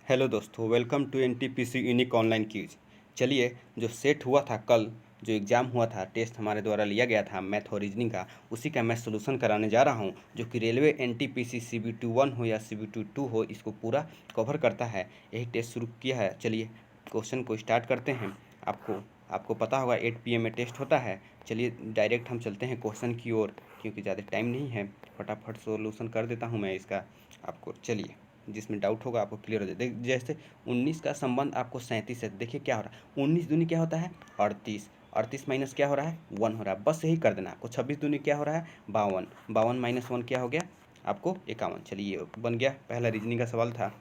Hello दोस्तों, welcome to NTPC unique online quiz. चलिए, जो सेट हुआ था कल, जो एग्ज़ाम हुआ था, टेस्ट हमारे द्वारा लिया गया था मैथ और रीजनिंग का, उसी का मैं सोल्यूशन कराने जा रहा हूं, जो कि रेलवे एनटीपीसी CBT 1 हो या CBT 2 हो, इसको पूरा कवर करता है। यही टेस्ट शुरू किया है। चलिए क्वेश्चन को स्टार्ट करते हैं। आपको आपको पता होगा 8 PM में टेस्ट होता है। चलिए डायरेक्ट हम चलते हैं क्वेश्चन की ओर, क्योंकि ज़्यादा टाइम नहीं है। फटाफट सोल्यूशन कर देता हूँ मैं इसका आपको। चलिए, जिसमें डाउट होगा आपको क्लियर हो जाए। जैसे 19 का संबंध आपको 37 से, देखिए क्या हो रहा है। 19 दूनी क्या होता है 38, 38 माइनस क्या हो रहा है 1 हो रहा है। बस यही कर देना आपको। 26 दूनी क्या हो रहा है 52, 52 माइनस 1 क्या हो गया आपको 51। चलिए ये बन गया, पहला रीजनिंग का सवाल था।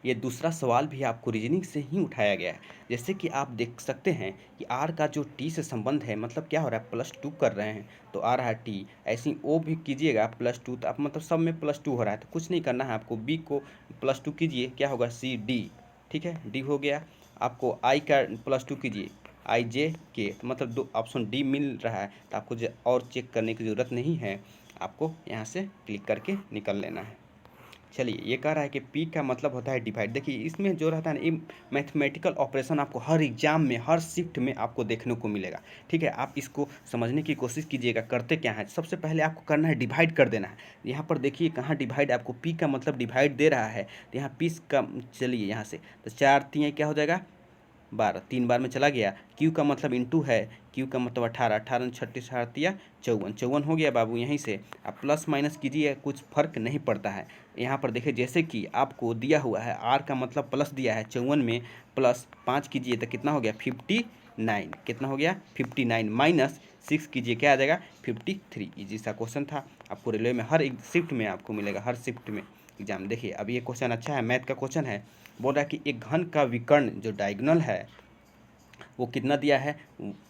ये दूसरा सवाल भी आपको रीजनिंग से ही उठाया गया है। जैसे कि आप देख सकते हैं कि आर का जो टी से संबंध है, मतलब क्या हो रहा है +2 कर रहे हैं, तो आ रहा है टी। ऐसे ही ओ भी कीजिएगा +2, तो आप मतलब सब में +2 हो रहा है, तो कुछ नहीं करना है आपको। बी को +2 कीजिए, क्या होगा CD, ठीक है, डी हो गया। आपको आई का +2 कीजिए, IJ के, तो मतलब दो ऑप्शन डी मिल रहा है, तो आपको और चेक करने की ज़रूरत नहीं है। आपको यहाँ से क्लिक करके निकल लेना है। चलिए, ये कह रहा है कि पी का मतलब होता है डिवाइड। देखिए इसमें जो रहता है ना, ये मैथमेटिकल ऑपरेशन आपको हर एग्जाम में, हर शिफ्ट में आपको देखने को मिलेगा। ठीक है, आप इसको समझने की कोशिश कीजिएगा। करते क्या है, सबसे पहले आपको करना है डिवाइड कर देना है। यहाँ पर देखिए कहाँ डिवाइड, आपको पी का मतलब डिवाइड दे रहा है, तो यहाँ पी का, चलिए यहाँ से, तो 4 3 क्या हो जाएगा 12, 3 बार में चला गया। क्यू का मतलब इंटू है, क्यू का मतलब 18, 18 36 38 54, 54 हो गया बाबू। यहीं से आप प्लस माइनस कीजिए, कुछ फर्क नहीं पड़ता है। यहाँ पर देखिए, जैसे कि आपको दिया हुआ है आर का मतलब प्लस दिया है, 54 में प्लस 5 कीजिए तो कितना हो गया 59। कितना हो गया 59, माइनस 6 कीजिए, क्या आ जाएगा 53। इजी सा क्वेश्चन था। आपको रेलवे में हर एक शिफ्ट में आपको मिलेगा, हर शिफ्ट में एग्जाम। देखिए अब ये क्वेश्चन अच्छा है, मैथ का क्वेश्चन है। बोल रहा है कि एक घन का विकर्ण जो डायगोनल है वो कितना दिया है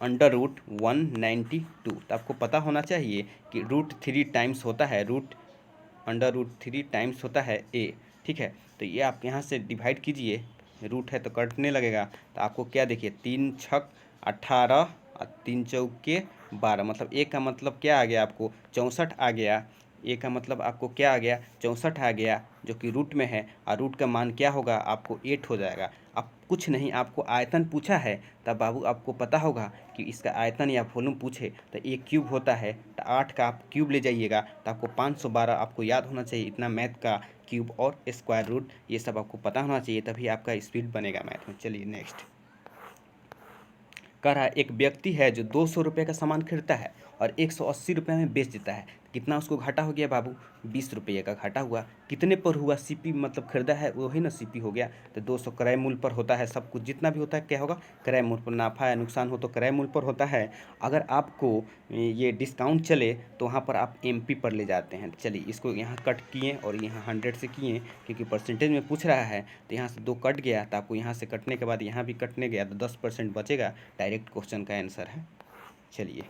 √192। तो आपको पता होना चाहिए कि √3 टाइम्स होता है, √3 टाइम्स होता है A। ठीक है, तो ये आप यहाँ से डिवाइड कीजिए, रूट है तो कटने लगेगा। तो आपको क्या, देखिए 3 छक 18 और 3 चौके 12, मतलब ए का मतलब क्या आ गया आपको 64 आ गया। ए का मतलब आपको क्या आ गया 64 आ गया, जो कि रूट में है। और रूट का मान क्या होगा आपको 8 हो जाएगा। अब कुछ नहीं, आपको आयतन पूछा है, तब बाबू आपको पता होगा कि इसका आयतन या वॉल्यूम पूछे तो एक क्यूब होता है, तो 8 का आप क्यूब ले जाइएगा, तो आपको 512 आपको याद होना चाहिए। इतना मैथ का क्यूब और स्क्वायर रूट ये सब आपको पता होना चाहिए, तभी आपका स्पीड बनेगा मैथ में। चलिए नेक्स्ट कह रहा है, एक व्यक्ति है जो 200 रुपये का सामान खरीदता है और 180 रुपये में बेच देता है। कितना उसको घाटा हो गया बाबू 20 रुपये का घाटा हुआ। कितने पर हुआ, CP मतलब खरीदा है वो ही ना, CP हो गया। तो 200 क्रय मूल्य पर होता है, सब कुछ जितना भी होता है क्या होगा क्रय मूल्य पर। नाफा या नुकसान हो तो क्रय मूल्य पर होता है। अगर आपको ये डिस्काउंट चले तो वहाँ पर आप MP पर ले जाते हैं। चलिए इसको यहाँ कट किए और यहाँ 100 से किए, क्योंकि परसेंटेज में पूछ रहा है। तो यहाँ से 2 कट गया, तो आपको यहाँ से कटने के बाद यहाँ भी कटने गया, तो 10% बचेगा। डायरेक्ट क्वेश्चन का आंसर है। चलिए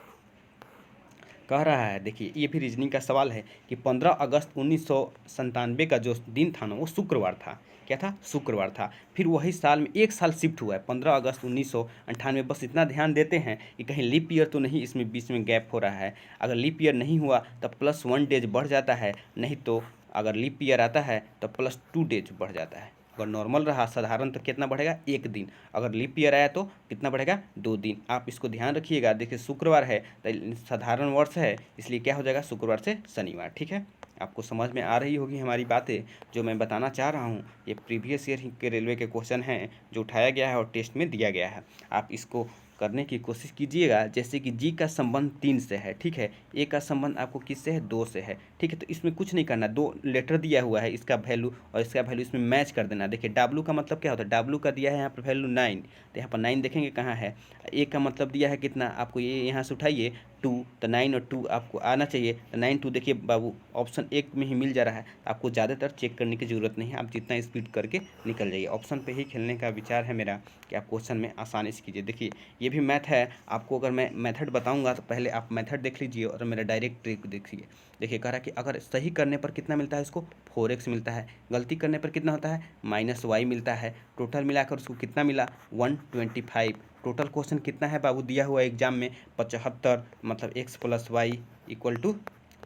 कह रहा है, देखिए ये भी रीजनिंग का सवाल है कि 15 अगस्त 1997 का जो दिन था ना, वो शुक्रवार था। क्या था, शुक्रवार था। फिर वही साल में एक साल शिफ्ट हुआ है, 15 अगस्त 1998। बस इतना ध्यान देते हैं कि कहीं लीप ईयर तो नहीं इसमें बीच में गैप हो रहा है। अगर लीप ईयर नहीं हुआ तो +1 डेज बढ़ जाता है, नहीं तो अगर लीप ईयर आता है तो +2 डेज बढ़ जाता है। अगर नॉर्मल रहा साधारण तो कितना बढ़ेगा 1 दिन, अगर लीप ईयर आया तो कितना बढ़ेगा 2 दिन। आप इसको ध्यान रखिएगा। देखिए शुक्रवार है तो साधारण वर्ष है, इसलिए क्या हो जाएगा शुक्रवार से शनिवार। ठीक है, आपको समझ में आ रही होगी हमारी बातें। जो मैं बताना चाह रहा हूँ ये प्रीवियस ईयर के रेलवे के क्वेश्चन हैं, जो उठाया गया है और टेस्ट में दिया गया है। आप इसको करने की कोशिश कीजिएगा। जैसे कि जी का संबंध 3 से है, ठीक है, ए का संबंध आपको किससे है 2 से है। ठीक है, तो इसमें कुछ नहीं करना, 2 लेटर दिया हुआ है, इसका वैल्यू और इसका वैल्यू इसमें मैच कर देना। देखिए डब्लू का मतलब क्या होता है, डब्लू का दिया है यहाँ पर वैल्यू 9, तो यहाँ पर 9 देखेंगे कहाँ है। ए का मतलब दिया है कितना, आपको ये यहाँ से उठाइए 2, तो 9 और 2 आपको आना चाहिए। तो 9 2 देखिए बाबू ऑप्शन 1 में ही मिल जा रहा है। आपको ज़्यादातर चेक करने की ज़रूरत नहीं है, आप जितना स्पीड करके निकल जाइए। ऑप्शन पे ही खेलने का विचार है मेरा कि आप क्वेश्चन में आसानी से कीजिए। देखिए ये भी मैथ है, आपको अगर मैं मेथड बताऊंगा तो पहले आप मेथड देख लीजिए और मेरा डायरेक्ट ट्रिक देखिए। देखिए कह रहा है कि अगर सही करने पर कितना मिलता है इसको 4x मिलता है, गलती करने पर कितना होता है -y मिलता है। टोटल मिलाकर उसको कितना मिला 125। टोटल क्वेश्चन कितना है बाबू दिया हुआ एग्जाम में 75, मतलब x + y =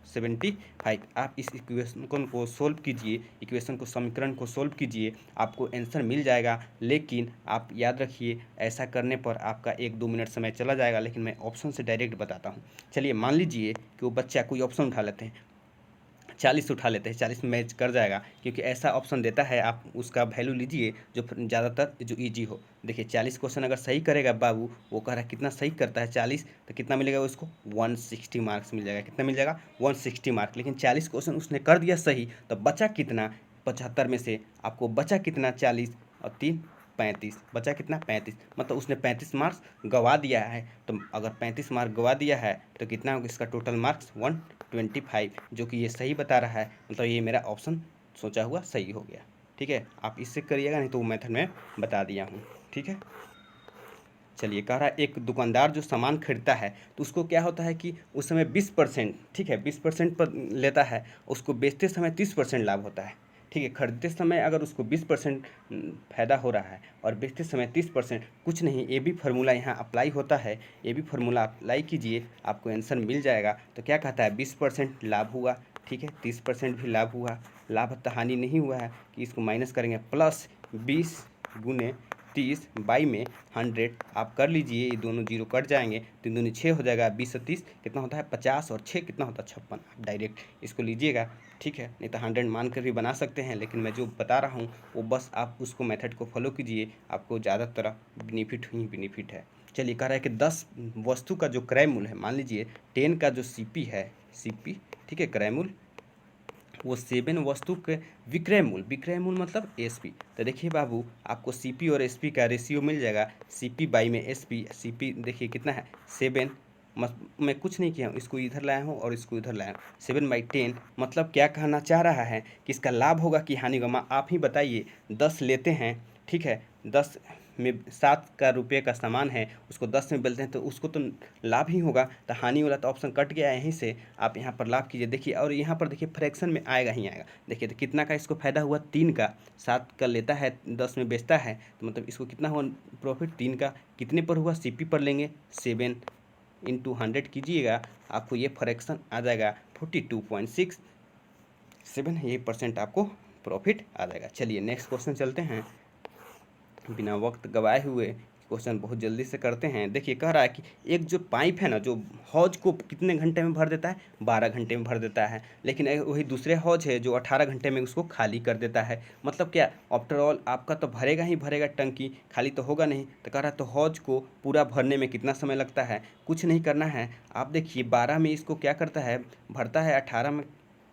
75। आप इस इक्वेशन को सोल्व कीजिए, इक्वेशन को समीकरण को सोल्व कीजिए, आपको आंसर मिल जाएगा। लेकिन आप याद रखिए ऐसा करने पर आपका 1-2 मिनट समय चला जाएगा, लेकिन मैं ऑप्शन से डायरेक्ट बताता हूँ। चलिए मान लीजिए कि वो बच्चा कोई ऑप्शन उठा लेते हैं, 40 उठा लेते हैं, 40 मैच कर जाएगा, क्योंकि ऐसा ऑप्शन देता है। आप उसका वैल्यू लीजिए जो ज़्यादातर जो ईजी हो। देखिए 40 क्वेश्चन अगर सही करेगा बाबू, वो कह रहा है कितना सही करता है 40, तो कितना मिलेगा उसको 160 मार्क्स मिल जाएगा। कितना मिल जाएगा 160 मार्क्स। लेकिन 40 क्वेश्चन उसने कर दिया सही, तो बचा कितना 75 में से आपको बचा कितना 40 और 3 35, बचा कितना 35, मतलब उसने 35 मार्क्स गवा दिया है। तो अगर 35 मार्क गवा दिया है तो कितना होगा इसका टोटल मार्क्स 125, जो कि ये सही बता रहा है। मतलब ये मेरा ऑप्शन सोचा हुआ सही हो गया। ठीक है, आप इससे करिएगा, नहीं तो वो मेथड में बता दिया हूँ। ठीक है, चलिए कह रहा है एक दुकानदार जो सामान खरीदता है तो उसको क्या होता है कि उस समय 20%, ठीक है 20% पर लेता है, उसको बेचते समय 30% लाभ होता है। ठीक है, खरीदते समय अगर उसको 20% फ़ायदा हो रहा है और बेचते समय 30%, कुछ नहीं, ये भी फार्मूला यहाँ अप्लाई होता है। ये भी फार्मूला अप्लाई कीजिए, आपको आंसर मिल जाएगा। तो क्या कहता है 20% लाभ हुआ, ठीक है 30% भी लाभ हुआ, लाभ तो हानि नहीं हुआ है कि इसको माइनस करेंगे, प्लस 20 गुने 30 बाई में 100 आप कर लीजिए, ये दोनों जीरो कट जाएंगे, 3 दूनी 6 हो जाएगा, 20 से 30 कितना होता है 50 और 6 कितना होता है 56। आप डायरेक्ट इसको लीजिएगा, ठीक है, नहीं तो 100 मान कर भी बना सकते हैं, लेकिन मैं जो बता रहा हूँ वो बस आप उसको मेथड को फॉलो कीजिए, आपको ज़्यादातर बेनिफिट ही बेनिफिट है। चलिए कह रहा है कि 10 वस्तु का जो क्रय मूल्य है, मान लीजिए 10 का जो सीपी है, सीपी ठीक है क्रय मूल्य, वो 7 वस्तु के विक्रय मूल्य मतलब एसपी। तो देखिए बाबू आपको सीपी और एसपी का रेशियो मिल जाएगा, सीपी बाई में एसपी। सीपी देखिए कितना है 7, मैं कुछ नहीं किया हूँ, इसको इधर लाया हूँ और इसको इधर लाया हूँ, 7/10। मतलब क्या कहना चाह रहा है कि इसका लाभ होगा कि हानि होगा, आप ही बताइए। 10 लेते हैं, ठीक है 10 में 7 का रुपये का सामान है, उसको 10 में बेचते हैं तो उसको तो लाभ ही होगा। तो हानि वाला तो ऑप्शन कट गया है, यहीं से आप यहाँ पर लाभ कीजिए। देखिए और यहाँ पर देखिए फ्रैक्शन में आएगा ही आएगा। देखिए तो कितना का इसको फ़ायदा हुआ 3 का, 7 का लेता है 10 में बेचता है, तो मतलब इसको कितना हुआ प्रॉफिट 3 का। कितने पर हुआ सीपी पर लेंगे 7 इंटू 100 कीजिएगा, आपको ये फ्रैक्शन आ जाएगा 42.67, ये % आपको प्रॉफिट आ जाएगा। चलिए नेक्स्ट क्वेश्चन चलते हैं, बिना वक्त गवाए हुए क्वेश्चन बहुत जल्दी से करते हैं। देखिए कह रहा है कि एक जो पाइप है ना, जो हौज को कितने घंटे में भर देता है 12 घंटे में भर देता है, लेकिन वही दूसरे हौज है जो 18 घंटे में उसको खाली कर देता है। मतलब क्या, आफ्टर ऑल आपका तो भरेगा ही भरेगा, टंकी खाली तो होगा नहीं। तो कह रहा है तो हौज को पूरा भरने में कितना समय लगता है, कुछ नहीं करना है। आप देखिए 12 में इसको क्या करता है भरता है, 18 में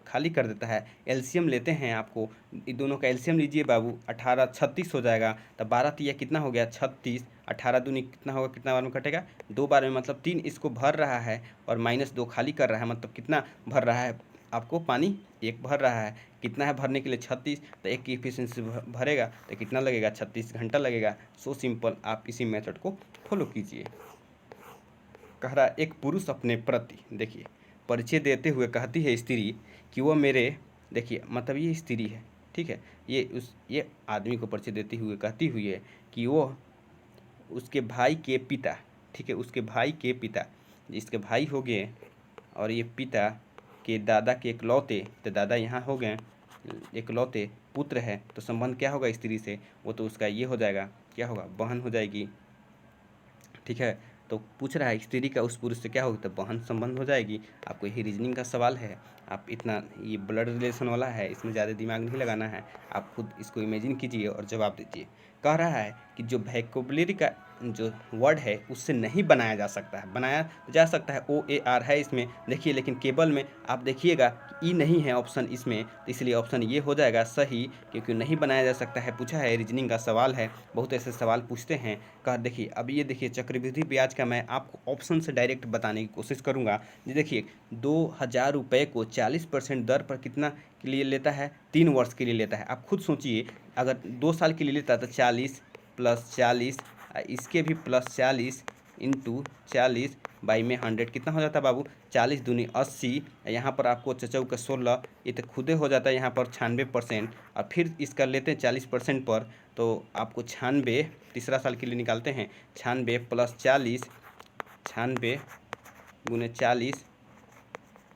खाली कर देता है। एलसीएम लेते हैं, आपको इन दोनों का एलसीएम लीजिए बाबू, 18 36 हो जाएगा। तो 12 तिया कितना हो गया 36, 18 दूनी कितना होगा, कितना बार में कटेगा 2 बार में, मतलब 3 इसको भर रहा है और -2 खाली कर रहा है। मतलब कितना भर रहा है आपको पानी 1 भर रहा है, कितना है भरने के लिए 36, तो 1 की एफिशिएंसी भरेगा तो कितना लगेगा 36 घंटा लगेगा। सो सिंपल, आप इसी मेथड को फॉलो कीजिए। कह रहा है एक पुरुष अपने प्रति, देखिए परिचय देते हुए कहती है स्त्री कि वो मेरे, देखिए मतलब ये स्त्री है, ठीक है, ये आदमी को परिचय देती हुए कहती हुई है कि वो उसके भाई के पिता, ठीक है उसके भाई के पिता, इसके भाई हो गए और ये पिता के दादा के इकलौते, तो दादा यहाँ हो गए इकलौते पुत्र है। तो संबंध क्या होगा स्त्री से, वो तो उसका ये हो जाएगा, क्या होगा बहन हो जाएगी। ठीक है, तो पूछ रहा है स्त्री का उस पुरुष से क्या होगा, तो बहन संबंध हो जाएगी। आपको यही रीजनिंग का सवाल है, आप इतना ये ब्लड रिलेशन वाला है, इसमें ज़्यादा दिमाग नहीं लगाना है, आप खुद इसको इमेजिन कीजिए और जवाब दीजिए। कह रहा है कि जो वैकेबुलरी का जो वर्ड है उससे नहीं बनाया जा सकता है, बनाया जा सकता है OAR है इसमें, देखिए लेकिन केबल में आप देखिएगा ई नहीं है ऑप्शन इसमें, तो इसलिए ऑप्शन ये हो जाएगा सही, क्योंकि नहीं बनाया जा सकता है। पूछा है, रीजनिंग का सवाल है, बहुत ऐसे सवाल पूछते हैं। कहा देखिए अब ये देखिए चक्रवृद्धि ब्याज का मैं आपको ऑप्शन से डायरेक्ट बताने की कोशिश करूँगा। ये देखिए 2000 रुपये को 40% दर पर कितना के लिए लेता है, 3 वर्ष के लिए लेता है। आप खुद सोचिए, अगर 2 साल के लिए लेता तो 40 + 40, इसके भी +40 इंटू 40 बाई में 100 कितना हो जाता है बाबू, 40 दूनी 80, यहाँ पर आपको चचौ का 16, ये तो खुदे हो जाता है यहाँ पर 96%। और फिर इसका लेते हैं 40% पर, तो आपको 96, तीसरा साल के लिए निकालते हैं, 96 + 40, 96 गुने 40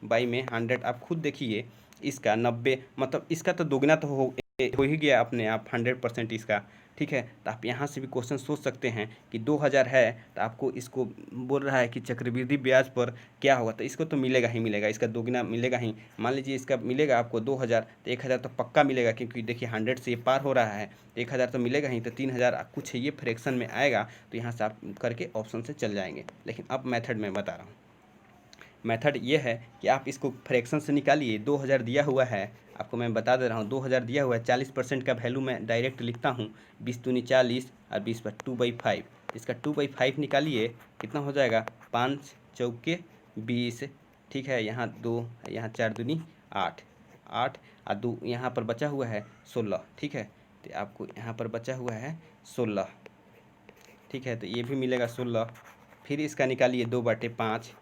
बाई में 100, आप खुद देखिए इसका 90, मतलब इसका तो दोगुना तो हो ही गया अपने आप 100% इसका, ठीक है। तो आप यहाँ से भी क्वेश्चन सोच सकते हैं कि 2000 है तो आपको इसको बोल रहा है कि चक्रवृद्धि ब्याज पर क्या होगा, तो इसको तो मिलेगा ही मिलेगा, इसका दोगुना मिलेगा ही। मान लीजिए इसका मिलेगा आपको 2000, तो 1000 तो पक्का मिलेगा, क्योंकि देखिए 100 से ये पार हो रहा है, तो 1000 तो मिलेगा ही, तो 3000 कुछ ये फ्रैक्शन में आएगा, तो यहाँ से आप करके ऑप्शन से चल जाएंगे। लेकिन अब मेथड में बता रहा हूँ, मेथड ये है कि आप इसको फ्रैक्शन से निकालिए। 2000 दिया हुआ है, आपको मैं बता दे रहा हूँ, 2000 दिया हुआ है, 40% का वैल्यू मैं डायरेक्ट लिखता हूँ, 20 दूनी 40 और 20 पर 2/5, इसका 2/5 निकालिए, कितना हो जाएगा, 5 चौके 20, ठीक है। यहाँ 2, यहाँ 4 दूनी 8, 8 और 2 यहाँ पर बचा हुआ है 16, ठीक है। तो आपको यहाँ पर बचा हुआ है 16, ठीक है। तो ये भी मिलेगा 16, फिर इसका निकालिए 2/5,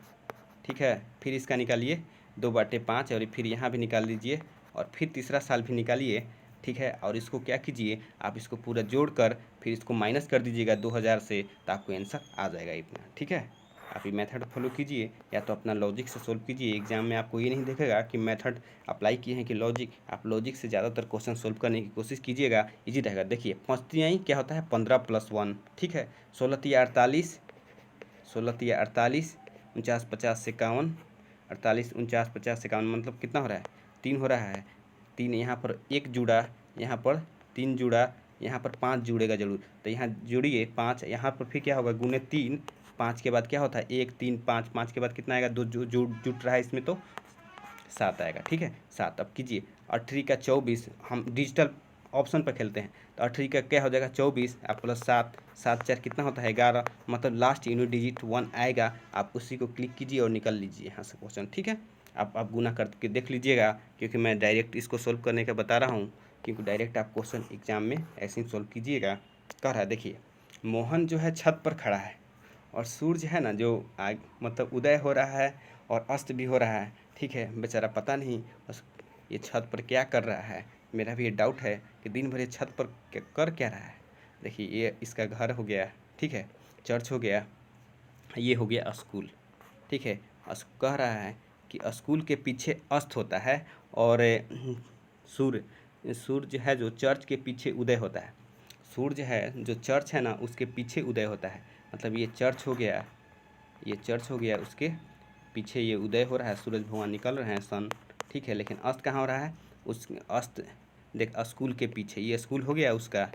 ठीक है। फिर इसका निकालिए 2/5 और फिर यहाँ भी निकाल लीजिए, और फिर तीसरा साल भी निकालिए, ठीक है। और इसको क्या कीजिए, आप इसको पूरा जोड़कर फिर इसको माइनस कर दीजिएगा 2000 से, तो आपको आंसर आ जाएगा इतना, ठीक है। आप ये मेथड फॉलो कीजिए, या तो अपना लॉजिक से सोल्व कीजिए। एग्जाम में आपको ये नहीं देखेगा कि मेथड अप्लाई किए हैं कि लॉजिक, आप लॉजिक से ज़्यादातर क्वेश्चन सोल्व करने की कोशिश कीजिएगा, इजी रहेगा। देखिए 5 क्या होता है, 15 + 1, ठीक है। 16 48, 16 48, 49 50 51, 48 49 50 51, मतलब कितना हो रहा है, 3 हो रहा है। 3 यहाँ पर 1 जुड़ा, यहाँ पर 3 जुड़ा, यहाँ पर 5 जुड़ेगा जरूर, तो यहाँ जुड़िए 5, यहाँ पर फिर क्या होगा, गुने 3, 5 के बाद क्या होता है 1 3 5, 5 के बाद कितना आएगा, 2 जुट रहा है इसमें, तो 7 आएगा, ठीक है। 7 अब कीजिए, 8 का 24, हम डिजिटल ऑप्शन पर खेलते हैं, तो 8 का क्या हो जाएगा 24, आप प्लस 7, 7 4 कितना होता है 11, मतलब लास्ट यूनिट डिजिट 1 आएगा, आप उसी को क्लिक कीजिए और निकल लीजिए यहाँ से क्वेश्चन, ठीक है। आप गुना करके देख लीजिएगा, क्योंकि मैं डायरेक्ट इसको सोल्व करने का बता रहा हूँ, क्योंकि डायरेक्ट आप क्वेश्चन एग्जाम में ऐसे ही सोल्व कीजिएगा। कह रहा है देखिए, मोहन जो है छत पर खड़ा है, और सूर्य है ना जो आग मतलब उदय हो रहा है और अस्त भी हो रहा है, ठीक है। बेचारा पता नहीं बस ये छत पर क्या कर रहा है, मेरा भी ये डाउट है कि दिन भर ये छत पर कर क्या रहा है। देखिए ये इसका घर हो गया, ठीक है, चर्च हो गया, ये हो गया स्कूल, ठीक है। कह रहा है कि स्कूल के पीछे अस्त होता है, और सूर्य है जो चर्च के पीछे उदय होता है। सूर्य है जो चर्च है ना उसके पीछे उदय होता है, मतलब ये चर्च हो गया, ये चर्च हो गया, उसके पीछे ये उदय हो रहा है, सूरज भगवान निकल रहे हैं, सन, ठीक है। लेकिन अस्त कहाँ हो रहा है, उस अस्त देख स्कूल के पीछे, ये स्कूल हो गया उसका,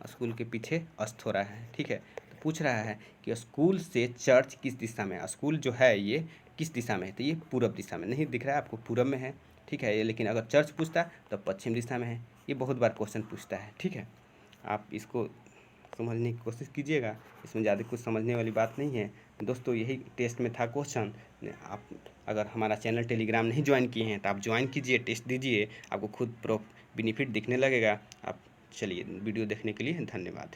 स्कूल के पीछे अस्त हो रहा है, ठीक है। तो पूछ रहा है कि स्कूल से चर्च किस दिशा में है, स्कूल जो है ये किस दिशा में है, तो ये पूरब दिशा में, नहीं दिख रहा है आपको, पूरब में है, ठीक है। ये लेकिन अगर चर्च पूछता तो पश्चिम दिशा में है, ये बहुत बार क्वेश्चन पूछता है, ठीक है। आप इसको समझने की कोशिश कीजिएगा, इसमें ज़्यादा कुछ समझने वाली बात नहीं है दोस्तों, यही टेस्ट में था क्वेश्चन। आप अगर हमारा चैनल टेलीग्राम नहीं ज्वाइन किए हैं तो आप ज्वाइन कीजिए, टेस्ट दीजिए, आपको खुद बेनिफिट दिखने लगेगा। आप चलिए, वीडियो देखने के लिए धन्यवाद।